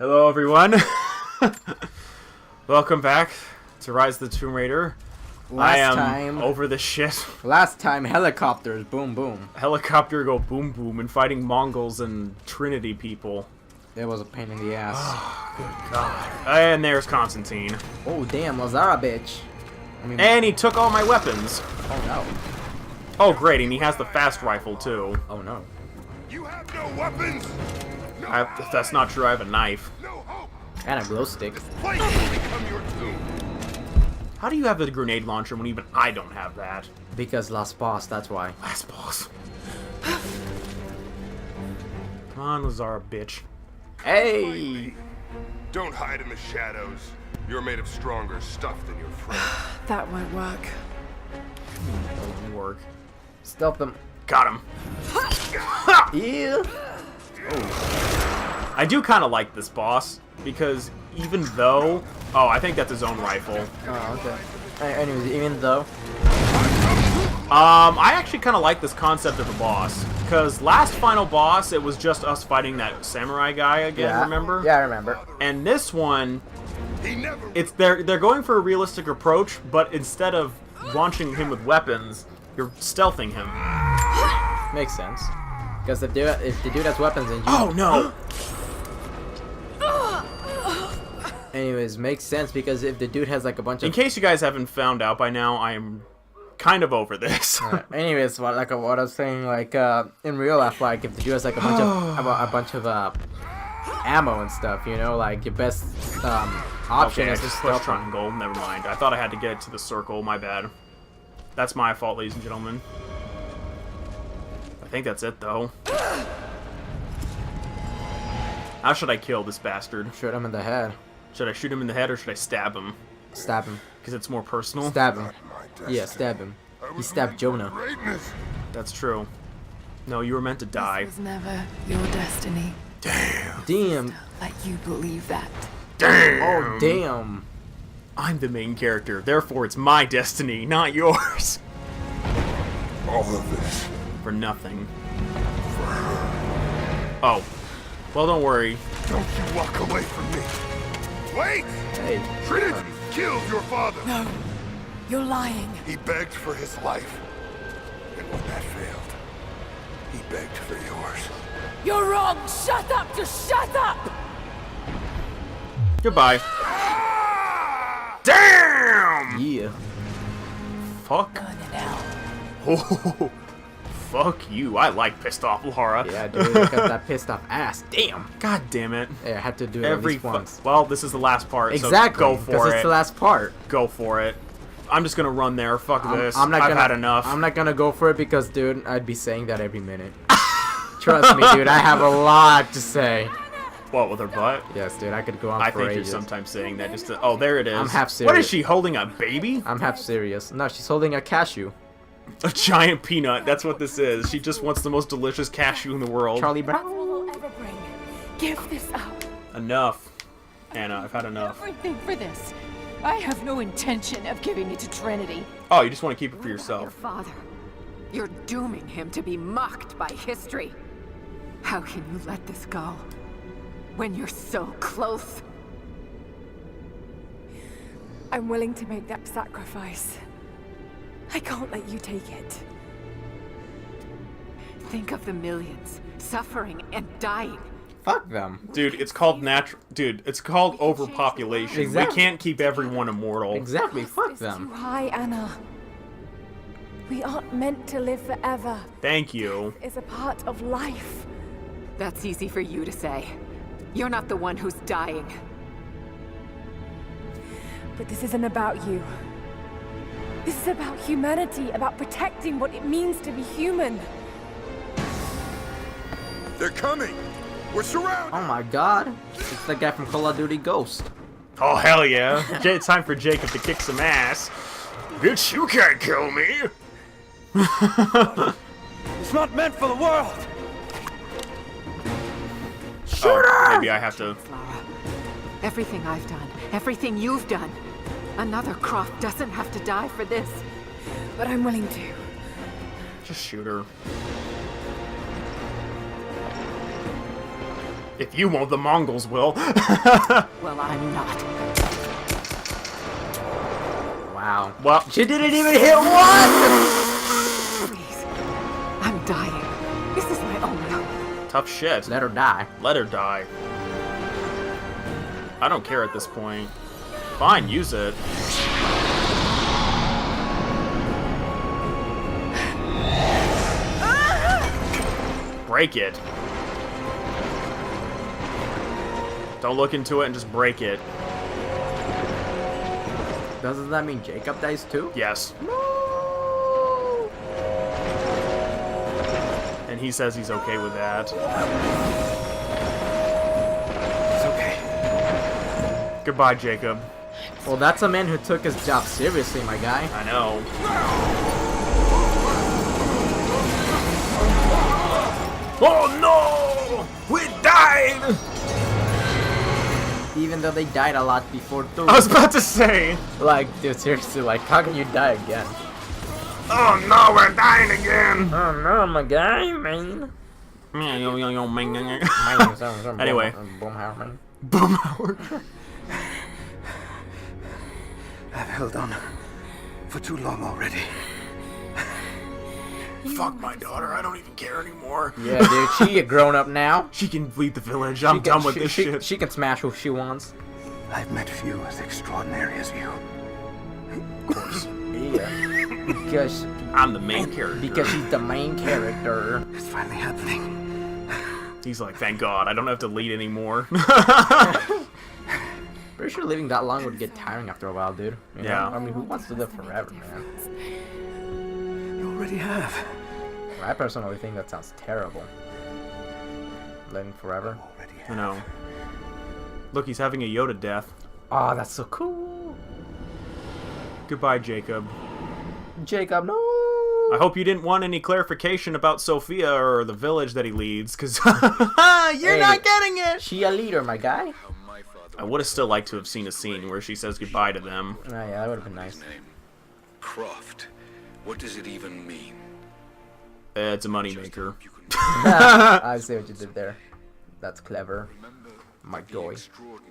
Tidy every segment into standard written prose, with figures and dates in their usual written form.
Hello, everyone. Welcome back to Rise of the Tomb Raider. I am over the shit. Last time, helicopters, boom, boom. Helicopter go boom, boom, and fighting Mongols and Trinity people. It was a pain in the ass. Oh, good God. And there's Konstatin. Oh, damn, Lazara, bitch. And he took all my weapons. Oh, no. Oh, great, and he has the fast rifle, too. Oh, no. You have no weapons! If that's not true, I have a knife. No hope! And a glow stick. This place will become your tomb! How do you have the grenade launcher when even I don't have that? Because last boss, that's why. Last boss. Come on, Lazara, bitch. Hey! Don't hide in the shadows. You're made of stronger stuff than your friend. That won't work. Doesn't work. Stealth them. Got him. Yeah. I do kind of like this boss, because even though... Oh, I think that's his own rifle. Oh, okay. Anyways, even though... I actually kind of like this concept of a boss, because last final boss, it was just us fighting that samurai guy again, remember? Yeah, I remember. And this one, they're going for a realistic approach, but instead of launching him with weapons, you're stealthing him. Makes sense. Because if the dude has weapons and you... Oh, no! Anyways, makes sense because if the dude has like a bunch of... In case you guys haven't found out by now, I am kind of over this. Anyways, what I was saying, like in real life, like if the dude has like a bunch of ammo and stuff, you know, like your best option Okay, is I to just stealth pushed triangle. Never mind. I thought I had to get it to the circle. My bad. That's my fault, ladies and gentlemen. I think that's it, though. How should I kill this bastard? Shoot him in the head. Should I shoot him in the head or should I stab him? Stab him. Because it's more personal? Stab him. Yeah, stab him. He stabbed Jonah. That's true. No, you were meant to die. This was never your destiny. Damn. Damn. Let you believe that. Damn. Oh, damn. I'm the main character, therefore it's my destiny, not yours. All of this. For nothing. Oh. Well, don't worry. Don't you walk away from me. Wait! Hey. Trinity killed your father. No, you're lying. He begged for his life. And when that failed, he begged for yours. You're wrong. Shut up. Just shut up. Goodbye. Damn! Yeah. Fuck. Burn in hell. Oh, fuck you. I like pissed off Laura. Yeah, dude, look at that pissed off ass. Damn. God damn it. Yeah, I had to do it Every at least once. Well, this is the last part, Exactly. so go for Because it. it's the last part. Go for it. I'm just gonna run there. Fuck this. I'm not I've gonna, had enough. I'm not gonna go for it because, dude, I'd be saying that every minute. Trust me, dude, I have a lot to say. What, with her butt? Yes, dude, I could go on I for think ages. you're sometimes saying that just to... Oh, there it is. I'm half What is serious. she, holding a baby? I'm half serious. No, she's holding a cashew. A giant peanut. That's what this is. She just wants the most delicious cashew in the world. Charlie That's Brown. all I'll ever bring. Give this up. Enough. Anna, I've had enough. Everything for this. I have no intention of giving it to Trinity. Oh, you just want to keep it for Your yourself. father. You're dooming him to be mocked by history. How can you let this go? When you're so close? I'm willing to make that sacrifice. I can't let you take it. Think of the millions suffering and dying. Fuck them. Dude, it's called it's called overpopulation. Exactly. We can't keep everyone immortal. Exactly, fuck It's too them. high, Anna. We aren't meant to live forever. Thank you. It's a part of life. That's easy for you to say. You're not the one who's dying. But this isn't about you. This is about humanity, about protecting what it means to be human. They're coming! We're surrounded! Oh my god. It's the guy from Call of Duty Ghost. Oh, hell yeah. It's time for Jacob to kick some ass. Bitch, you can't kill me. It's not meant for the world! Oh, maybe I have to... Lara. Everything I've done, everything you've done. Another Croft doesn't have to die for this. But I'm willing to. Just shoot her. If you won't, the Mongols will. Well, I'm not. Wow. Well, She didn't even hit one! Please. I'm dying. This is my only hope. tough shit. Let her die. Let her die. I don't care at this point. Fine, use it. Break it. Don't look into it and just break it. Doesn't that mean Jacob dies too? Yes. And he says he's okay with that. It's okay. Goodbye, Jacob. Well, that's a man who took his job seriously, my guy. I know. Oh no! We died! Even though they died a lot before too. I was about to say. Like, dude, seriously, like, how can you die again? Oh no, we're dying again! Oh no, my guy, man. Anyway. Boomhauer. Boomhauer. I've held on for too long already. Fuck my daughter, I don't even care anymore. Yeah, dude, she a grown up now. She can lead the village, I'm done with this shit. She can smash who she wants. I've met few as extraordinary as you. Of course. Yeah. Because I'm the main character. Because she's the main character. It's finally happening. He's like, thank God, I don't have to lead anymore. Pretty sure living that long would get tiring after a while, dude. You know? Yeah. I mean, who wants to live forever, man? You already have. I personally think that sounds terrible. Living forever. Already I have. know. Look, he's having a Yoda death. Oh, that's so cool. Goodbye, Jacob. Jacob, no. I hope you didn't want any clarification about Sophia or the village that he leads, because you're not getting it! She a leader, my guy. I would have still liked to have seen a scene where she says goodbye to them. Oh, yeah, that would have been nice. Name. Croft. What does it even mean? It's a moneymaker. You can I see what you did there. That's clever. My goy.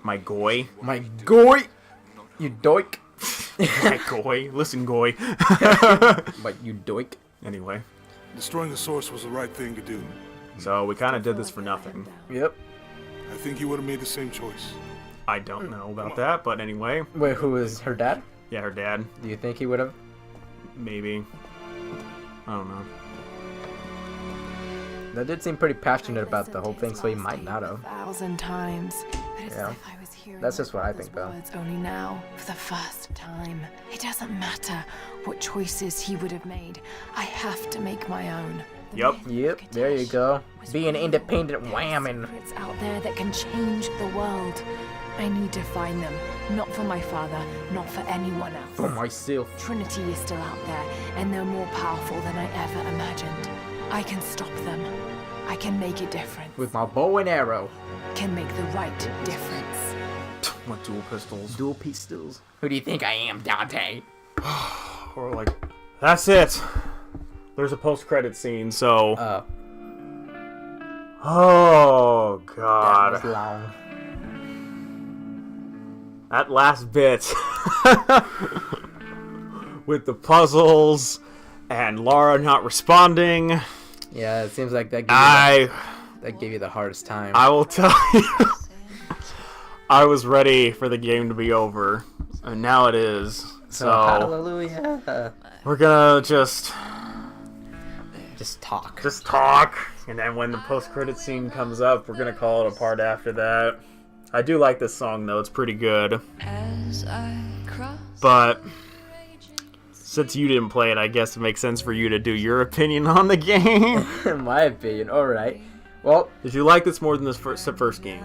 My goy? My goy! You doik. My goy? Listen, goy. But you doik. Anyway, Destroying the source was the right thing to do. so we kind of did this for nothing. Yep. I think he would have made the same choice. I don't know about that, but anyway. Wait, who is her dad? Yeah, her dad. Do you think he would have? Maybe. I don't know. That did seem pretty passionate about the whole thing, so he might not have. 1,000 times. But it's Yeah. as if I was hearing That's just what I those think, though. words only now, for the first time. It doesn't matter what choices he would have made. I have to make my own. The Yep. myth Yep, of there you Kadesh go. was Be an real. independent There are whamming. secrets out there that can change the world. I need to find them. Not for my father, not for anyone else. For myself. Trinity is still out there, and they're more powerful than I ever imagined. I can stop them. I can make a difference. With my bow and arrow. Can make the right difference. What dual pistols? Dual pistols. Who do you think I am, Dante? Or like, that's it. There's a post-credit scene, so. Oh That God. was long. That last bit with the puzzles and Laura not responding. Yeah, it seems like that gave you the hardest time. I will tell you, I was ready for the game to be over, and now it is. So hallelujah. we're gonna just talk. talk, and then when the post-credit scene comes up, we're gonna call it a part after that. I do like this song though; it's pretty good. But since you didn't play it, I guess it makes sense for you to do your opinion on the game. In my opinion. Alright. Well, Did you like this more than this first game?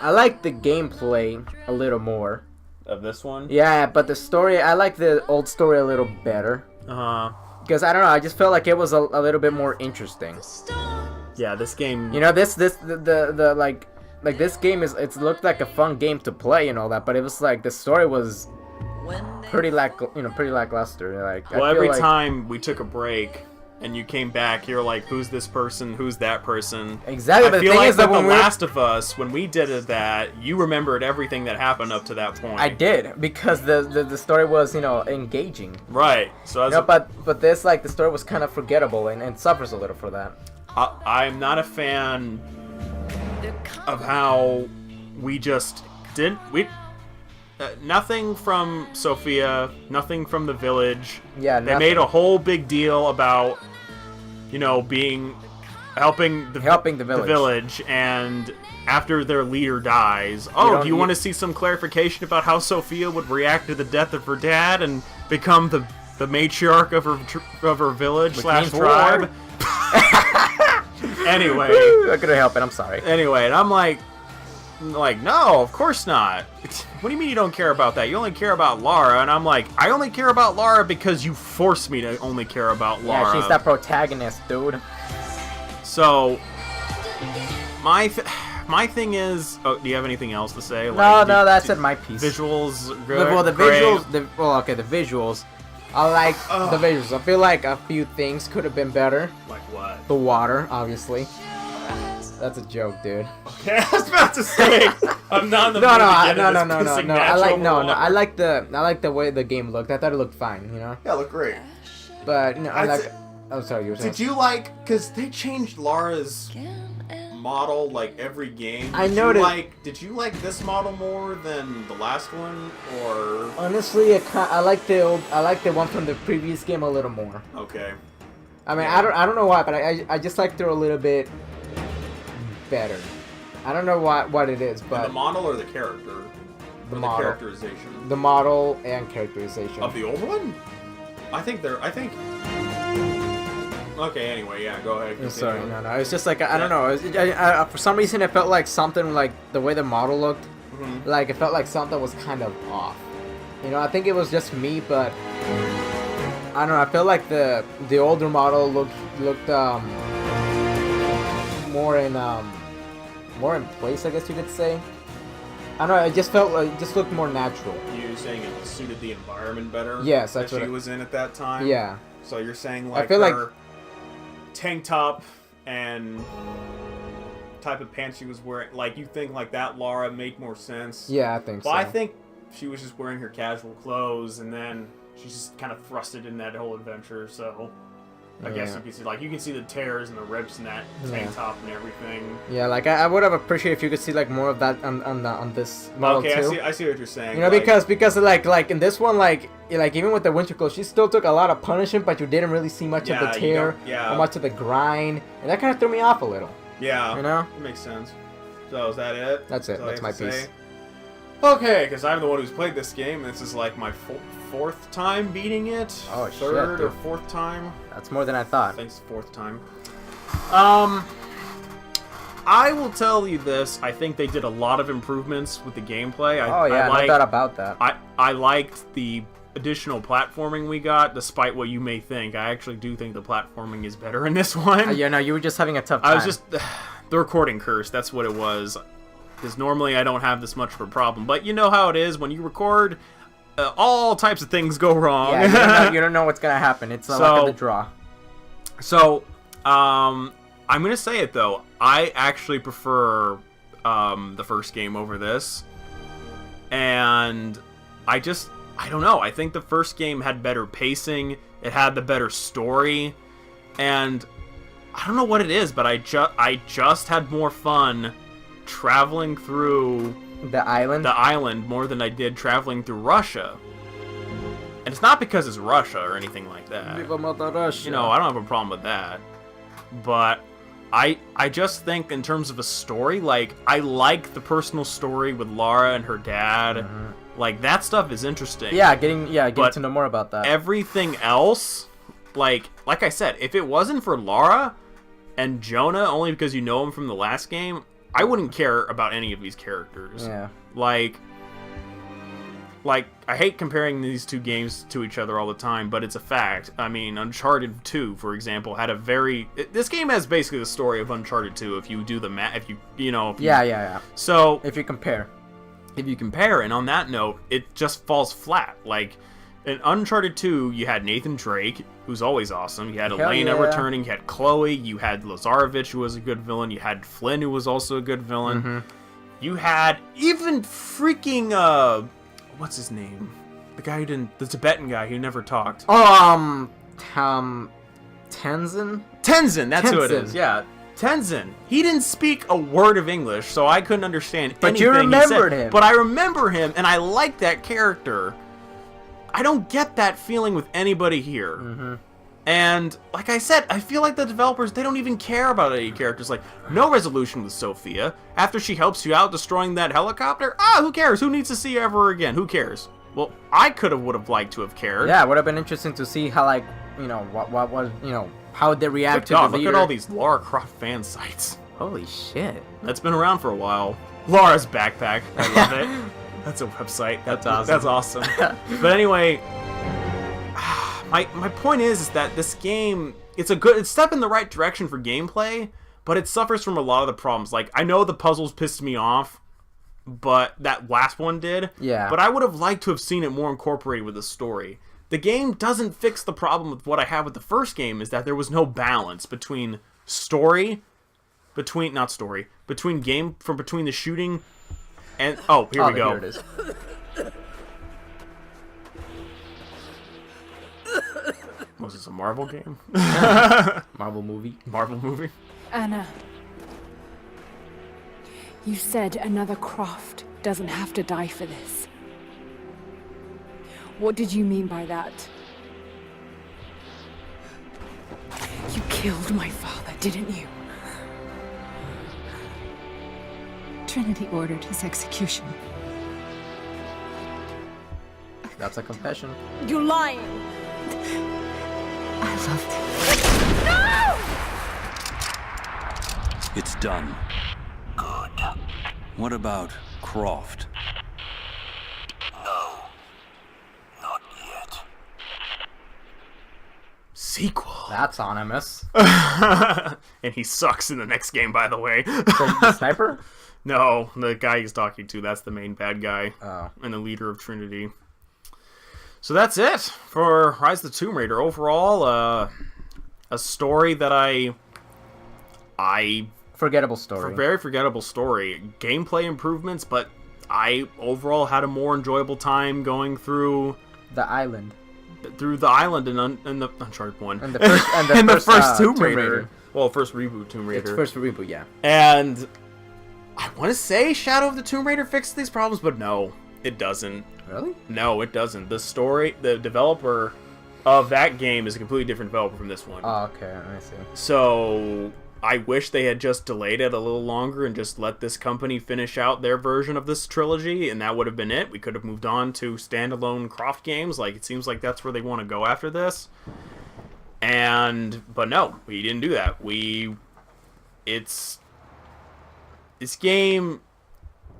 I like the gameplay a little more. Of this one? Yeah, but the story, I like the old story a little better. Because, I don't know, I just felt like it was a little bit more interesting. Yeah, this game. You know, this game it looked like a fun game to play and all that, but it was like, the story was pretty lackluster. Like, Well, I feel every like, time we took a break, and you came back, you're like, who's this person? Who's that person? Exactly. I But the feel thing like is that with when The we Last of Us, when we did that, you remembered everything that happened up to that point. I did, because the story was, you know, engaging. Right. So as You know, but this, like, the story was kind of forgettable and suffers a little for that. I'm not a fan of how we just didn't. Nothing from Sophia, nothing from the village. Yeah, They made a whole big deal about, you know, helping the village, and after their leader dies, do you want to see some clarification about how Sophia would react to the death of her dad and become the matriarch of her village / tribe? Anyway, I couldn't help it. I'm sorry. Anyway, and I'm like, no, of course not. What do you mean you don't care about that? You only care about Lara. And I'm like, I only care about Lara because you forced me to only care about Lara. Yeah, she's that protagonist, dude. So, my thing is, do you have anything else to say? No, that's it. My piece. Visuals, good, Well, the great. visuals. The visuals. I like the visuals. I feel like a few things could have been better. Like what? The water, obviously. That's a joke, dude. Okay, I was about to say, I'm not in the No. I I like the way the game looked. I thought it looked fine, you know. Yeah, it looked great. But no, oh, sorry, you were saying. Did you because they changed Lara's model like every game? I noticed. Did you like this model more than the last one, or? Honestly, I like the one from the previous game a little more. Okay. I mean, I don't know why, but I just liked her a little bit better. I don't know what it is, but the model or the character? The or model. The characterization. The model and characterization Of the old one? I think. Okay. Anyway, yeah. Go ahead. Continue. Sorry, no. It's just like I don't know. For some reason, it felt like something like the way the model looked. Mm-hmm. Like it felt like something was kind of off. You know, I think it was just me, but I don't know. I felt like the older model looked more in place, I guess you could say. I don't know. It just felt like it just looked more natural. You saying it suited the environment better? Yes, that's that what she was in at that time. Yeah. So you're saying I feel her tank top and type of pants she was wearing, like you think like that Lara make more sense? Yeah, I think so. Well, I think she was just wearing her casual clothes, and then she's just kind of thrusted in that whole adventure. So I guess you can see the tears and the rips in that tank top and everything. Yeah, like I would have appreciated if you could see like more of that on this model too. Okay, I see what you're saying. You know, because like in this one, like even with the winter clothes, she still took a lot of punishment, but you didn't really see much of the tear or much of the grind, and that kind of threw me off a little. Yeah, you know, it makes sense. So is that it? That's it. That's my piece. Okay, because I'm the one who's played this game. This is like my fourth time beating it. Oh, third shit, or fourth time. That's more than I thought. I think it's fourth time. I will tell you this. I think they did a lot of improvements with the gameplay. No doubt about that. I liked the additional platforming we got, despite what you may think. I actually do think the platforming is better in this one. Yeah, no, you were just having a tough time. I was just the recording curse. That's what it was. Because normally I don't have this much of a problem, but you know how it is when you record. All types of things go wrong. Yeah, you don't know what's gonna happen. It's like the draw. So, I'm gonna say it though. I actually prefer the first game over this, and I don't know. I think the first game had better pacing. It had the better story, and I don't know what it is, but I just had more fun traveling through the island more than I did traveling through Russia. And it's not because it's Russia or anything like that. Viva Mother Russia. You know, I don't have a problem with that. But I just think in terms of a story, like, I like the personal story with Lara and her dad. Mm-hmm. Like, that stuff is interesting. Yeah, getting to know more about that. Everything else, like I said, if it wasn't for Lara and Jonah, only because you know him from the last game, I wouldn't care about any of these characters. Yeah. Like I hate comparing these two games to each other all the time, but it's a fact. I mean, Uncharted 2, for example, had this game has basically the story of Uncharted 2 if you do the math, Yeah. So, if you compare, and on that note, it just falls flat. Like, in Uncharted 2, you had Nathan Drake, who's always awesome. You had Hell Elena yeah. returning. You had Chloe. You had Lazarevich, who was a good villain. You had Flynn, who was also a good villain. Mm-hmm. You had even freaking, what's his name? The guy who didn't, the Tibetan guy who never talked. Oh, Tenzin? Tenzin, that's who it Tenzin. is. Yeah, Tenzin. He didn't speak a word of English, so I couldn't understand But anything you remembered he said. him. But I remember him, and I like that character. I don't get that feeling with anybody here. Mm-hmm. And, like I said, I feel like the developers, they don't even care about any characters. Like, no resolution with Sophia. After she helps you out destroying that helicopter, who cares? Who needs to see her ever again? Who cares? Well, I would have liked to have cared. Yeah, it would have been interesting to see how, like, you know, what was, you know, how they react to God, the look leader. at all these Lara Croft fan sites. Holy shit. That's been around for a while. Lara's backpack. I love it. That's a website. That's awesome. That's awesome. But anyway, my point is that this game, it's a step in the right direction for gameplay, but it suffers from a lot of the problems. Like, I know the puzzles pissed me off, but that last one did. Yeah. But I would have liked to have seen it more incorporated with the story. The game doesn't fix the problem with what I had with the first game, is that there was no balance between between the shooting and here we go. Here it is. Was this a Marvel game? Marvel movie. Marvel movie? Anna, you said another Croft doesn't have to die for this. What did you mean by that? You killed my father, didn't you? Trinity ordered his execution. That's a confession. You're lying! I loved him. It's done. Good. What about Croft? No. Not yet. Sequel. That's ominous. And he sucks in the next game, by the way. The sniper? No, the guy he's talking to, that's the main bad guy. Oh. And the leader of Trinity. So that's it for Rise of the Tomb Raider. Overall, a story that I Forgettable story. very forgettable story. Gameplay improvements, but I overall had a more enjoyable time going through The island. the island in the Uncharted 1. And the first, and the first Tomb Tomb Raider. Raider. Well, first reboot Tomb Raider. It's first reboot, yeah. And I want to say Shadow of the Tomb Raider fixed these problems, but no, it doesn't. Really? No, it doesn't. The developer of that game is a completely different developer from this one. Oh, okay, I see. So I wish they had just delayed it a little longer and just let this company finish out their version of this trilogy, and that would have been it. We could have moved on to standalone Croft games. Like, it seems like that's where they want to go after this. But no, we didn't do that. This game,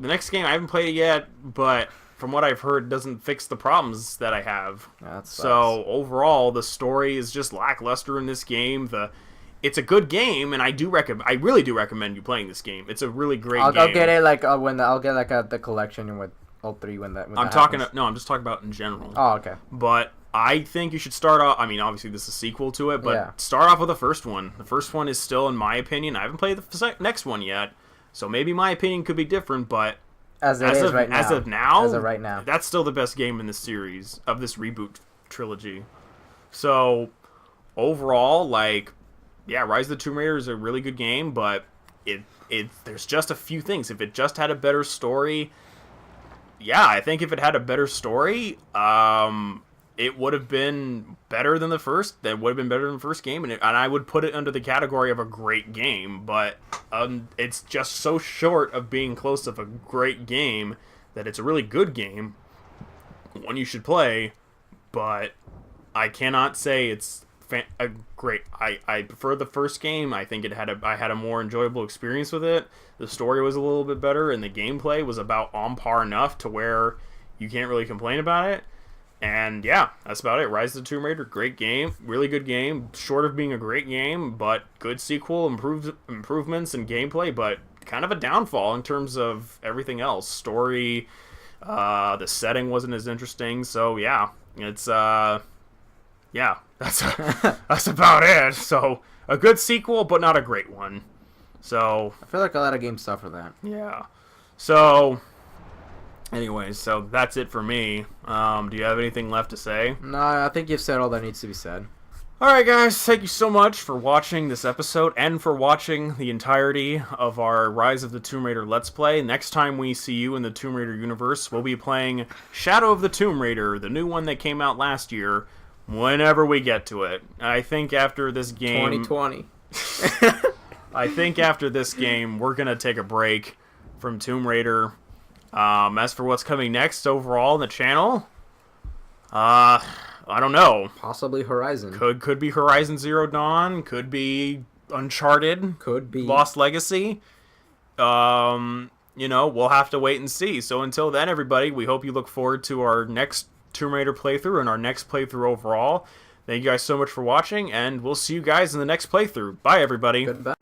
the next game, I haven't played it yet, but from what I've heard, it doesn't fix the problems that I have. That sucks. So overall, the story is just lackluster in this game. It's a good game, and I really do recommend you playing this game. It's a really great game. I'll get it like I'll get like the collection with all three when that. I'm just talking about in general. Oh, okay. But I think you should start off. I mean, obviously this is a sequel to it, but Yeah. start off with the first one. The first one is still, in my opinion, I haven't played the next one yet, so maybe my opinion could be different. But As of right now. as of right now, that's still the best game in this series of this reboot trilogy. So overall, like, yeah, Rise of the Tomb Raider is a really good game, but there's just a few things. If it just had a better story, yeah, I think if it had a better story, it would have been better than the first. That would have been better than the first game, and I would put it under the category of a great game. But it's just so short of being close to a great game that it's a really good game, one you should play. But I cannot say it's great. I prefer the first game. I think I had a more enjoyable experience with it. The story was a little bit better, and the gameplay was about on par enough to where you can't really complain about it. And yeah, that's about it. Rise of the Tomb Raider, great game, really good game, short of being a great game, but good sequel, improvements in gameplay, but kind of a downfall in terms of everything else. Story, the setting wasn't as interesting, so yeah, it's yeah, that's about it. So a good sequel, but not a great one. So I feel like a lot of games suffer that. yeah. So anyways, so that's it for me. Do you have anything left to say? No, I think you've said all that needs to be said. Alright guys, thank you so much for watching this episode and for watching the entirety of our Rise of the Tomb Raider Let's Play. Next time we see you in the Tomb Raider universe, we'll be playing Shadow of the Tomb Raider, the new one that came out last year, whenever we get to it. I think after this game... 2020. I think after this game, we're going to take a break from Tomb Raider. As for what's coming next overall in the channel, I don't know. Possibly Horizon. Could be Horizon Zero Dawn. Could be Uncharted. Could be Lost Legacy. You know, we'll have to wait and see. So until then, everybody, we hope you look forward to our next Tomb Raider playthrough and our next playthrough overall. Thank you guys so much for watching, and we'll see you guys in the next playthrough. Bye, everybody. Goodbye.